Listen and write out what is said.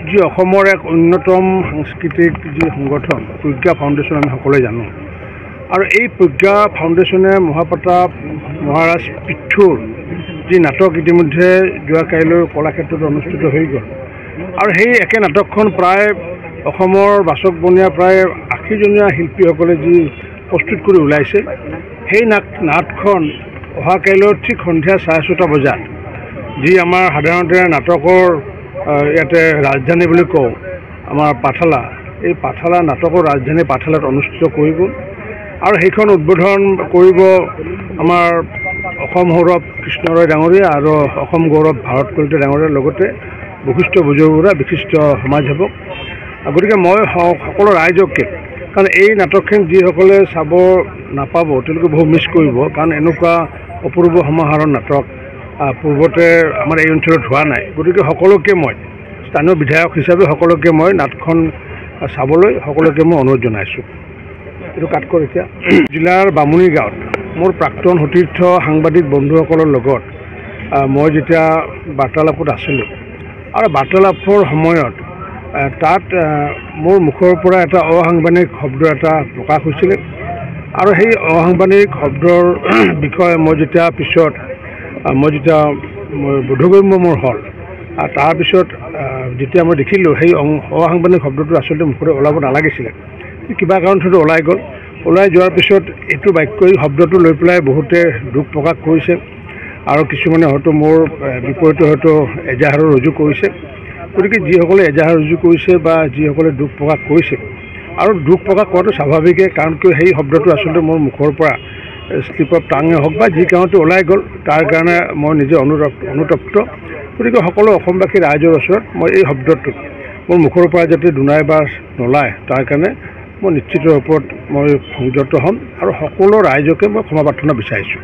যি অসমৰ এক অন্যতম সাংস্কৃতিক যি সংগঠন প্ৰজ্ঞা ফাউণ্ডেশ্যন আমি সকলোৱে জানো আৰু এই প্ৰজ্ঞা ফাউণ্ডেশ্যনে মহাপ্ৰতাপ মহাৰাজ পিথৌৰ যি নাটক ইতিমধ্যে যোৱা কাইলৈ কলাক্ষেত্ৰত অনুষ্ঠিত হৈ গ'ল আৰু সেই একে নাটকখন প্ৰায় অসমৰ বাচক বনীয়া প্ৰায় ৮০জনীয়া শিল্পীসকলে যি প্ৰস্তুত কৰি ওলাইছে সেই নাটখন অহা কাইলৈ ঠিক সন্ধিয়া ৬:৩০ বজাত যি আমাৰ সাধাৰণতে নাটকৰ ইয়াতে ৰাজধানী বুলি কওঁ আমাৰ পাঠশালা এই পাঠশালা নাটকৰ ৰাজধানী পাঠশালাত অনুষ্ঠিত কৰিব আৰু সেইখন উদ্বোধন কৰিব আমাৰ অসম সৌৰভ কৃষ্ণৰায় ডাঙৰীয়া আৰু অসম গৌৰৱ ভাৰত কলিতা ডাঙৰীয়াৰ লগতে বশিষ্ঠ বুজবৰুৱা বিশিষ্ট সমাজসেৱক। গতিকে মই সকলো ৰাইজকে কাৰণ এই নাটকখন যিসকলে চাব নাপাব তেওঁলোকে বহু মিছ কৰিব কাৰণ এনেকুৱা অপূৰ্ব সমাহাৰৰ নাটক পূৰ্বতে আমাৰ এই অঞ্চলত হোৱা নাই। গতিকে সকলোকে মই স্থানীয় বিধায়ক হিচাপে সকলোকে মই নাটকখন চাবলৈ সকলোকে মই অনুৰোধ জনাইছোঁ। এইটো কাটকৰ এতিয়া জিলাৰ বামুণী গাঁৱত মোৰ প্ৰাক্তন সতীৰ্থ সাংবাদিক বন্ধুসকলৰ লগত মই যেতিয়া বাৰ্তালাপত আছিলোঁ আৰু বাৰ্তালাপৰ সময়ত তাত মোৰ মুখৰ পৰা এটা অসাংবিধানিক শব্দ এটা প্ৰকাশ হৈছিলে আৰু সেই অসাংবিধানিক শব্দৰ বিষয়ে মই যেতিয়া পিছত বোধগম্য মোৰ হ'ল আৰু তাৰপিছত যেতিয়া মই দেখিলোঁ সেই অসাংবিধানিক শব্দটো আচলতে মুখৰে ওলাব নালাগিছিলে কিবা কাৰণত সেইটো ওলাই যোৱাৰ পিছত এইটো বাক্য এই শব্দটো লৈ পেলাই বহুতে দুখ প্ৰকাশ কৰিছে আৰু কিছুমানে হয়তো মোৰ বিপৰীতে হয়তো এজাহাৰো ৰুজু কৰিছে। গতিকে যিসকলে এজাহাৰ ৰুজু কৰিছে বা যিসকলে দুখ প্ৰকাশ কৰিছে আৰু দুখ প্ৰকাশ কৰাটো স্বাভাৱিকেই কাৰণ কিয় সেই শব্দটো আচলতে মোৰ মুখৰ পৰা স্লিপ অফ টাঙে হওক বা যি কাৰণতে ওলাই গ'ল তাৰ কাৰণে মই নিজে অনুতপ্ত। গতিকে সকলো অসমবাসী ৰাইজৰ ওচৰত মই এই শব্দটো মোৰ মুখৰ পৰা যাতে দুনাই বা নোলায় তাৰ কাৰণে মই নিশ্চিত ৰূপত মই সংযত হ'ম আৰু সকলো ৰাইজকে মই ক্ষমা প্ৰাৰ্থনা বিচাৰিছোঁ।